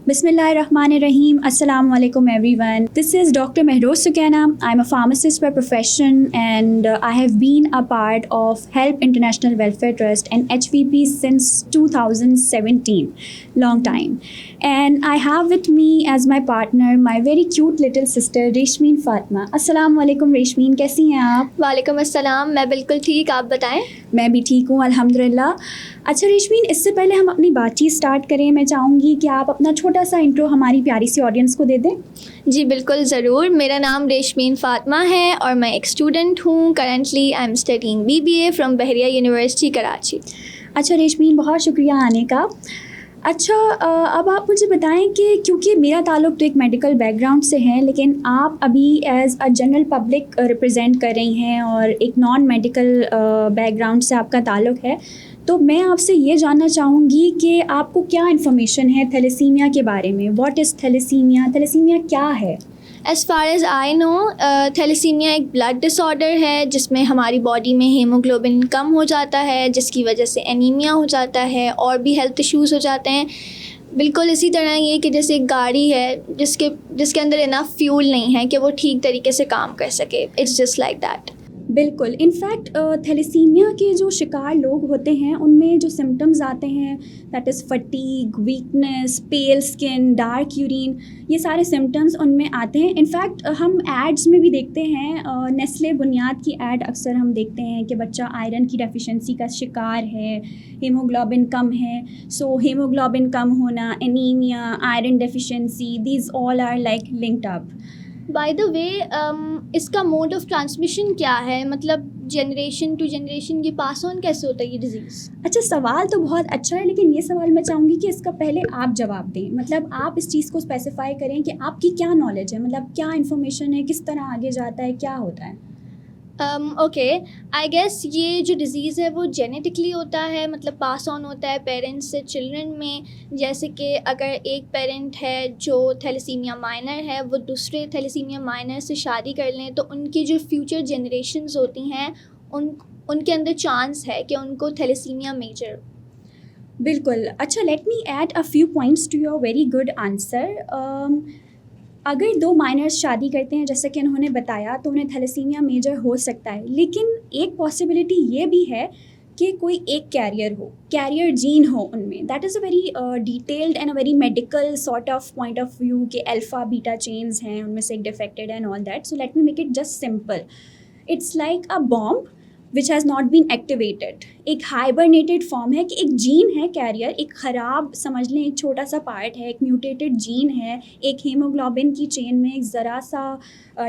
بسم اللہ الرحمن الرحیم. السلام علیکم everyone. This is Dr. Mehroz Sukaina. I'm a pharmacist by profession and I have been a part of Help International Welfare Trust and HVP since 2017. Long time. And I have with me as my partner my very cute little sister Reshmeen Fatma. السلام علیکم ریشمین, کیسی ہیں آپ؟ وعلیکم السلام, میں بالکل ٹھیک, آپ بتائیں. میں بھی ٹھیک ہوں الحمدللہ. اچھا ریشمین, اس سے پہلے ہم اپنی بات چیت اسٹارٹ کریں, میں چاہوں گی کہ آپ اپنا چھوٹا سا انٹرو ہماری پیاری سی آڈینس کو دے دیں. جی بالکل ضرور. میرا نام ریشمین فاطمہ ہے اور میں ایک اسٹوڈنٹ ہوں. Currently I am studying BBA from بحریہ یونیورسٹی کراچی. اچھا ریشمین, بہت شکریہ آنے کا. اچھا اب آپ مجھے بتائیں کہ کیونکہ میرا تعلق تو ایک میڈیکل بیک گراؤنڈ سے ہے, لیکن آپ ابھی as a general public represent کر رہی ہیں اور ایک نان میڈیکل بیک گراؤنڈ سے آپ کا تعلق ہے, تو میں آپ سے یہ جاننا چاہوں گی کہ آپ کو کیا انفارمیشن ہے تھیلیسیمیا کے بارے میں. What is thalassaemia? تھیلیسیمیا کیا ہے؟ As far as I know, thalassaemia ایک بلڈ ڈس آرڈر ہے جس میں ہماری باڈی میں ہیموگلوبن کم ہو جاتا ہے, جس کی وجہ سے انیمیا ہو جاتا ہے اور بھی ہیلتھ ایشوز ہو جاتے ہیں. بالکل اسی طرح یہ کہ جیسے ایک گاڑی ہے جس کے اندر انف فیول نہیں ہے کہ وہ ٹھیک طریقے سے کام کر سکے. It's just like that. بالکل. انفیکٹ تھیلیسیمیا کے جو شکار لوگ ہوتے ہیں ان میں جو سمٹمز آتے ہیں that is fatigue, weakness, pale skin, dark urine, یہ سارے سمٹمز ان میں آتے ہیں. انفیکٹ ہم ایڈز میں بھی دیکھتے ہیں, نیسلے بنیاد کی ایڈ اکثر ہم دیکھتے ہیں کہ بچہ آئرن کی ڈیفیشنسی کا شکار ہے, ہیموگلوبن کم ہے, سو ہیموگلوبن کم ہونا, anaemia, iron deficiency, these all are like linked up. By the way, اس کا موڈ آف ٹرانسمیشن کیا ہے؟ مطلب جنریشن ٹو جنریشن یہ پاس آن کیسے ہوتا ہے یہ ڈیزیز؟ اچھا, سوال تو بہت اچھا ہے, لیکن یہ سوال میں چاہوں گی کہ اس کا پہلے آپ جواب دیں. مطلب آپ اس چیز کو اسپیسیفائی کریں کہ آپ کی کیا نالج ہے, مطلب کیا انفارمیشن ہے, کس طرح آگے جاتا ہے, کیا ہوتا ہے. اوکے, آئی گیس یہ جو ڈیزیز ہے وہ جینیٹکلی ہوتا ہے, مطلب پاس آن ہوتا ہے پیرنٹس سے چلڈرن میں. جیسے کہ اگر ایک پیرنٹ ہے جو تھیلیسیمیا مائنر ہے, وہ دوسرے تھیلیسیمیا مائنر سے شادی کر لیں تو ان کی جو فیوچر جنریشنز ہوتی ہیں ان کے اندر چانس ہے کہ ان کو تھیلیسیمیا میجر. بالکل. اچھا, let me add a few points to your very good answer. اگر دو مائنرس شادی کرتے ہیں جیسے کہ انہوں نے بتایا, تو انہیں تھیلیسیمیا میجر ہو سکتا ہے, لیکن ایک پاسبلٹی یہ بھی ہے کہ کوئی ایک کیریئر جین ہو ان میں. That is a very detailed and a very medical sort of point of view کہ الفا بیٹا چینز ہیں ان میں سے ایک defected and all that. So let me make it just simple. It's like a bomb which has not been activated. ایک ہائبرنیٹڈ form ہے کہ ایک جین ہے کیریئر, ایک خراب سمجھ لیں, ایک چھوٹا سا پارٹ ہے, ایک میوٹیٹڈ جین ہے, ایک ہیموگلوبن کی چین میں ایک ذرا سا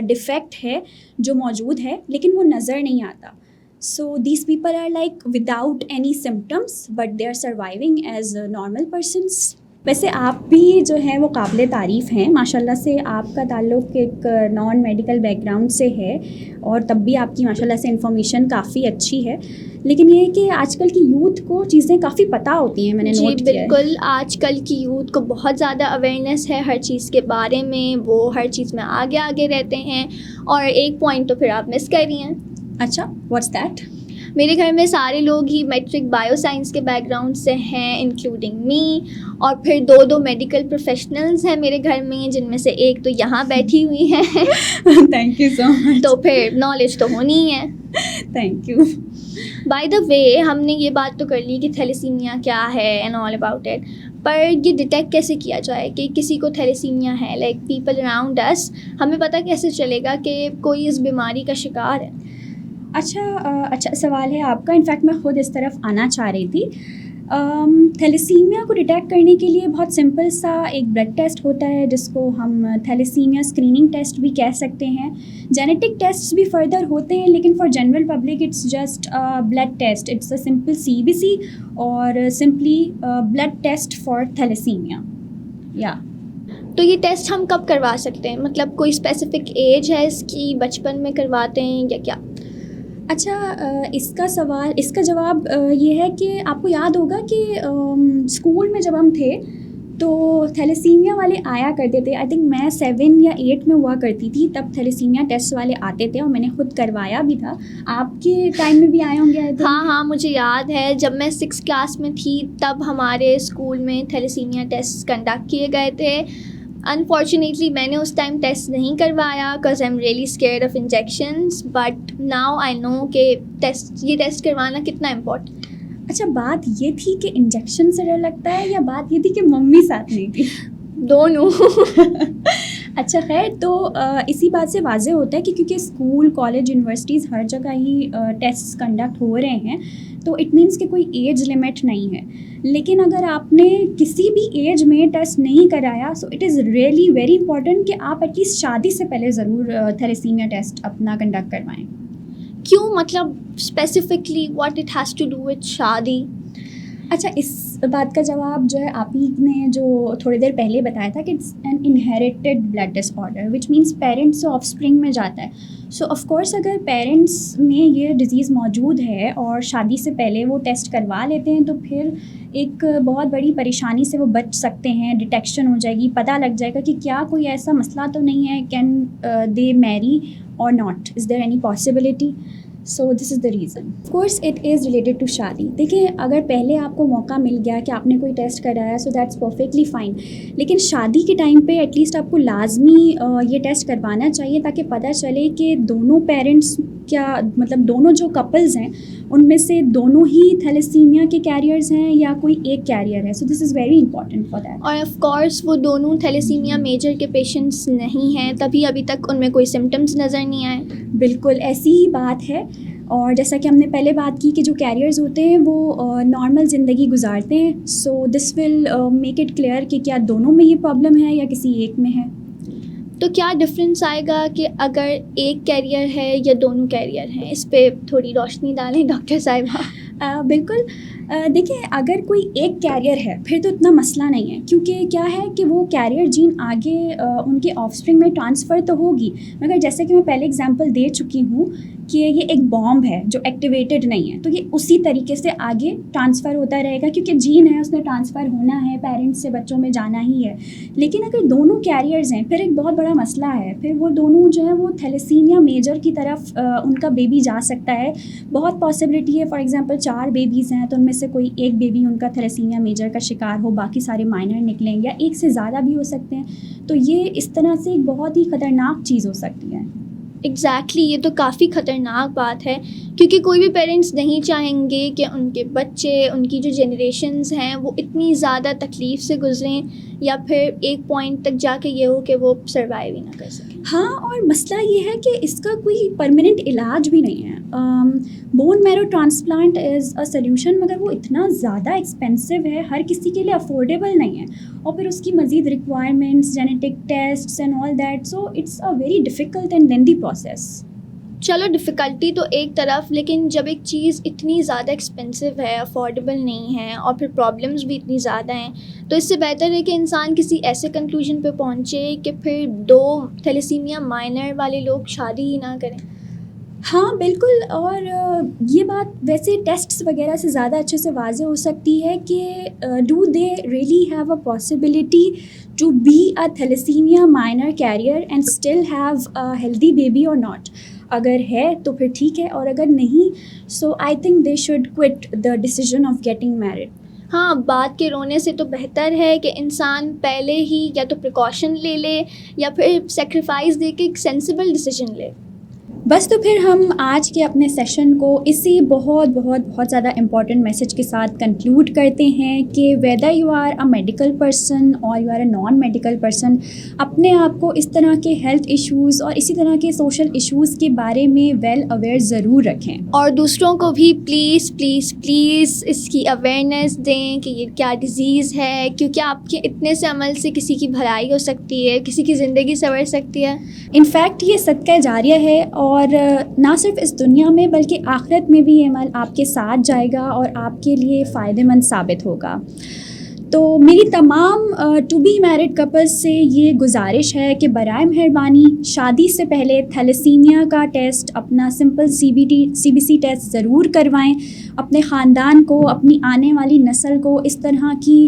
ڈیفیکٹ ہے جو موجود ہے, لیکن وہ نظر نہیں آتا. So these people are like without any symptoms but they are surviving as normal persons. ویسے آپ بھی جو ہیں وہ قابل تعریف ہیں ماشاء اللہ سے. آپ کا تعلق ایک نان میڈیکل بیک گراؤنڈ سے ہے اور تب بھی آپ کی ماشاء اللہ سے انفارمیشن کافی اچھی ہے, لیکن یہ کہ آج کل کی یوتھ کو چیزیں کافی پتہ ہوتی ہیں, میں نے نوٹ کیا ہے. جی بالکل, آج کل کی یوتھ کو بہت زیادہ اویئرنیس ہے ہر چیز کے بارے میں, وہ ہر چیز میں آگے رہتے ہیں. اور ایک پوائنٹ تو پھر آپ مس کر رہی ہیں. اچھا, واٹس دیٹ؟ میرے گھر میں سارے لوگ ہی میٹرک بایو سائنس کے بیک گراؤنڈ سے ہیں, انکلوڈنگ می. اور پھر دو میڈیکل پروفیشنلز ہیں میرے گھر میں, جن میں سے ایک تو یہاں بیٹھی ہوئی ہیں. تھینک یو سو مچ. تو پھر نالج تو ہونی ہی ہے. Thank you. بائی دا وے, ہم نے یہ بات تو کر لی کہ تھیلیسیمیا کیا ہے اینڈ آل اباؤٹ اٹ, پر یہ ڈیٹیکٹ کیسے کیا جائے کہ کسی کو تھیلیسیمیا ہے, لائک پیپل اراؤنڈ اس, ہمیں پتہ کیسے چلے گا کہ کوئی اس بیماری کا شکار ہے؟ اچھا سوال ہے آپ کا. انفیکٹ میں خود اس طرف آنا چاہ رہی تھی. تھیلیسیمیا کو ڈیٹیکٹ کرنے کے لیے بہت سمپل سا ایک بلڈ ٹیسٹ ہوتا ہے جس کو ہم تھیلیسیمیا اسکریننگ ٹیسٹ بھی کہہ سکتے ہیں. جینیٹک ٹیسٹ بھی فردر ہوتے ہیں, لیکن for general public it's just blood test. It's a simple CBC اور simply blood test for thalassaemia. یا تو یہ ٹیسٹ ہم کب کروا سکتے ہیں؟ مطلب کوئی اسپیسیفک ایج ہے اس کی, بچپن میں کرواتے ہیں یا کیا؟ اچھا, اس کا جواب یہ ہے کہ آپ کو یاد ہوگا کہ اسکول میں جب ہم تھے تو تھیلیسیمیا والے آیا کرتے تھے. آئی تھنک میں 7 یا 8 میں ہوا کرتی تھی, تب تھیلیسیمیا ٹیسٹ والے آتے تھے اور میں نے خود کروایا بھی تھا. آپ کے ٹائم میں بھی آئے ہوں گے؟ ہاں مجھے یاد ہے جب میں 6 کلاس میں تھی تب ہمارے اسکول میں تھیلیسیمیا ٹیسٹ کنڈکٹ کیے گئے تھے. انفارچونیٹلی میں نے اس ٹائم ٹیسٹ نہیں کروایا because I am really scared of injections, but now I know کہ یہ ٹیسٹ کروانا کتنا امپورٹنٹ. اچھا, بات یہ تھی کہ انجیکشن سے ڈر لگتا ہے یا بات یہ تھی کہ ممی ساتھ نہیں تھی؟ دونوں. اچھا خیر, تو اسی بات سے واضح ہوتا ہے کہ کیونکہ اسکول, کالج, یونیورسٹیز ہر جگہ ہی ٹیسٹ کنڈکٹ ہو رہے ہیں, تو اٹ مینس کہ کوئی ایج لمٹ نہیں ہے. لیکن اگر آپ نے کسی بھی ایج میں ٹیسٹ نہیں کرایا, so it is really very important کہ آپ ایٹ لیسٹ شادی سے پہلے ضرور تھیلیسیمیا ٹیسٹ اپنا کنڈکٹ کروائیں. کیوں, مطلب specifically what it has to do with شادی؟ اچھا, اس بات کا جواب جو ہے آپ ہی نے جو تھوڑی دیر پہلے بتایا تھا کہ it's an inherited blood disorder which means parents سے آف اسپرنگ میں جاتا ہے. سو آف کورس اگر پیرنٹس میں یہ ڈیزیز موجود ہے اور شادی سے پہلے وہ ٹیسٹ کروا لیتے ہیں تو پھر ایک بہت بڑی پریشانی سے وہ بچ سکتے ہیں. ڈیٹیکشن ہو جائے گی, پتہ لگ جائے گا کہ کیا کوئی ایسا مسئلہ تو نہیں ہے, can they marry or not, is there any possibility. So this is the reason. Of course it is related to شادی. دیکھیں, اگر پہلے آپ کو موقع مل گیا کہ آپ نے کوئی ٹیسٹ کرایا, سو دیٹس پرفیکٹلی فائن, لیکن شادی کے ٹائم پہ ایٹ لیسٹ آپ کو لازمی یہ ٹیسٹ کروانا چاہیے تاکہ پتہ چلے کہ دونوں پیرنٹس کیا, مطلب دونوں جو کپلز ہیں ان میں سے دونوں ہی تھیلیسیمیا کے کیریئرز ہیں یا کوئی ایک کیریئر ہے. So this is very important for that. اور آف کورس وہ دونوں تھیلیسیمیا میجر کے پیشنٹس نہیں ہیں, تبھی ابھی تک ان میں کوئی سمٹمز نظر نہیں آئے. بالکل ایسی ہی بات ہے. اور جیسا کہ ہم نے پہلے بات کی کہ جو کیریئرز ہوتے ہیں وہ نارمل زندگی گزارتے ہیں. سو دس ول میک اٹ کلیئر کہ کیا دونوں میں یہ پرابلم ہے یا کسی ایک میں ہے. تو کیا ڈفرینس آئے گا کہ اگر ایک کیریئر ہے یا دونوں کیریئر ہیں؟ اس پہ تھوڑی روشنی ڈالیں ڈاکٹر صاحبہ. بالکل. دیکھیں, اگر کوئی ایک کیریئر ہے پھر تو اتنا مسئلہ نہیں ہے, کیونکہ کیا ہے کہ وہ کیریئر جین آگے ان کے آف اسپرنگ میں ٹرانسفر تو ہوگی, مگر جیسے کہ میں پہلے اگزامپل دے چکی ہوں کہ یہ ایک بامب ہے جو ایکٹیویٹڈ نہیں ہے, تو یہ اسی طریقے سے آگے ٹرانسفر ہوتا رہے گا, کیونکہ جین ہے اس نے ٹرانسفر ہونا ہے, پیرنٹس سے بچوں میں جانا ہی ہے. لیکن اگر دونوں کیریئرز ہیں پھر ایک بہت بڑا مسئلہ ہے, پھر وہ دونوں جو ہے وہ تھیلیسیمیا میجر کی طرف ان کا بیبی جا سکتا ہے. بہت پاسبلٹی ہے, فار ایگزامپل 4 بیبیز ہیں تو ان میں سے کوئی ایک بیبی ان کا تھیلیسیمیا میجر کا شکار ہو, باقی سارے مائنر نکلیں, یا ایک سے زیادہ بھی ہو سکتے ہیں. تو یہ اس طرح سے ایک بہت ہی خطرناک چیز ہو سکتی ہے. ایگزیکٹلی, یہ تو کافی خطرناک بات ہے, کیونکہ کوئی بھی پیرنٹس نہیں چاہیں گے کہ ان کے بچے, ان کی جو جنریشنز ہیں وہ اتنی زیادہ تکلیف سے گزریں یا پھر ایک پوائنٹ تک جا کے یہ ہو کہ وہ سروائیو ہی نہ کر سکیں. ہاں, اور مسئلہ یہ ہے کہ اس کا کوئی پرماننٹ علاج بھی نہیں ہے. Bone marrow transplant is a solution, مگر وہ اتنا زیادہ ایکسپینسو ہے, ہر کسی کے لیے افورڈیبل نہیں ہے, اور پھر اس کی مزید requirements, genetic tests and all that, so it's a very difficult and lengthy process. چلو ڈفیکلٹی تو ایک طرف, لیکن جب ایک چیز اتنی زیادہ ایکسپینسو ہے, افورڈیبل نہیں ہے, اور پھر پرابلمس بھی اتنی زیادہ ہیں, تو اس سے بہتر ہے کہ انسان کسی ایسے کنکلوژن پہ پہنچے کہ پھر 2 تھیلیسیمیا مائنر والے لوگ شادی ہی نہ کریں. ہاں بالکل, اور یہ بات ویسے ٹیسٹس وغیرہ سے زیادہ اچھے سے واضح ہو سکتی ہے کہ do they really have a possibility to be a thalassaemia minor carrier and still have a healthy baby اور ناٹ. اگر ہے تو پھر ٹھیک ہے, اور اگر نہیں, so I think they should quit the decision of getting married. ہاں, بات کے رونے سے تو بہتر ہے کہ انسان پہلے ہی یا تو پریکاشن لے لے یا پھر سیکریفائس دے کے ایک سینسیبل ڈیسیژن لے. بس تو پھر ہم آج کے اپنے سیشن کو اسی بہت بہت بہت زیادہ امپورٹنٹ میسج کے ساتھ کنکلوڈ کرتے ہیں کہ whether you are a medical person اور you are a non medical person, اپنے آپ کو اس طرح کے ہیلتھ ایشوز اور اسی طرح کے سوشل ایشوز کے بارے میں ویل اویئر ضرور رکھیں, اور دوسروں کو بھی پلیز پلیز پلیز اس کی اویئرنیس دیں کہ یہ کیا ڈیزیز ہے, کیونکہ آپ کے اتنے سے عمل سے کسی کی بھلائی ہو سکتی ہے, کسی کی زندگی سنور سکتی ہے. انفیکٹ یہ صدقہ جاریہ ہے, اور نہ صرف اس دنیا میں بلکہ آخرت میں بھی یہ عمل آپ کے ساتھ جائے گا اور آپ کے لیے فائدہ مند ثابت ہوگا. تو میری تمام ٹو بی میرڈ کپلز سے یہ گزارش ہے کہ برائے مہربانی شادی سے پہلے تھیلیسیمیا کا ٹیسٹ, اپنا سمپل CBC ٹیسٹ ضرور کروائیں. اپنے خاندان کو, اپنی آنے والی نسل کو اس طرح کی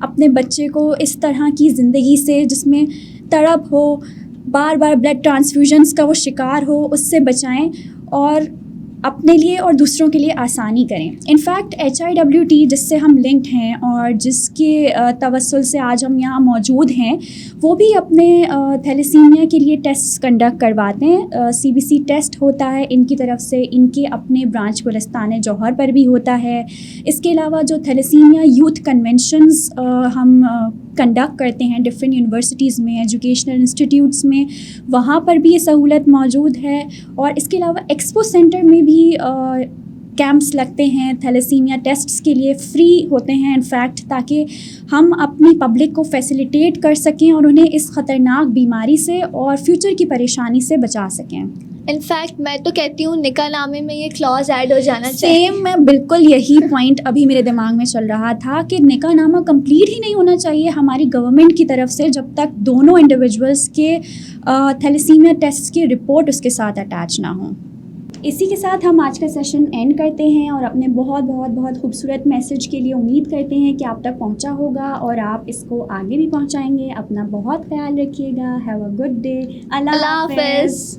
اپنے بچے کو اس طرح کی زندگی سے جس میں تڑپ ہو, بار بار بلڈ ٹرانسفیوژنس کا وہ شکار ہو, اس سے بچائیں اور اپنے لیے اور دوسروں کے لیے آسانی کریں. انفیکٹ HIWT جس سے ہم لنکڈ ہیں اور جس کے توسل سے آج ہم یہاں موجود ہیں, وہ بھی اپنے تھیلیسیمیا کے لیے ٹیسٹ کنڈکٹ کرواتے ہیں. CBC ٹیسٹ ہوتا ہے ان کی طرف سے, ان کے اپنے برانچ گلستان جوہر پر بھی ہوتا ہے. اس کے علاوہ جو تھیلیسیمیا یوتھ کنونشنز ہم کنڈکٹ کرتے ہیں ڈفرینٹ یونیورسٹیز میں, ایجوکیشنل انسٹیٹیوٹس میں, وہاں پر بھی یہ سہولت موجود ہے. اور اس کے علاوہ ایکسپو سینٹر میں بھی کیمپس لگتے ہیں تھیلیسیمیا ٹیسٹس کے لیے, فری ہوتے ہیں انفیکٹ, تاکہ ہم اپنی پبلک کو فیسیلیٹیٹ کر سکیں اور انہیں اس خطرناک بیماری سے اور فیوچر کی پریشانی سے بچا سکیں. انفیکٹ میں تو کہتی ہوں نکاح نامے میں یہ کلاز ایڈ ہو جانا چاہیے. سیم, میں بالکل یہی پوائنٹ ابھی میرے دماغ میں چل رہا تھا کہ نکاح نامہ کمپلیٹ ہی نہیں ہونا چاہیے ہماری گورنمنٹ کی طرف سے جب تک دونوں انڈیویجولس کے تھیلیسیمیا ٹیسٹ کی رپورٹ اس کے ساتھ اٹیچ نہ ہوں. اسی کے ساتھ ہم آج کا سیشن اینڈ کرتے ہیں اور اپنے بہت بہت بہت خوبصورت میسج کے لیے امید کرتے ہیں کہ آپ تک پہنچا ہوگا اور آپ اس کو آگے بھی پہنچائیں گے. اپنا بہت خیال رکھیے گا. Have a good day. اللہ حافظ.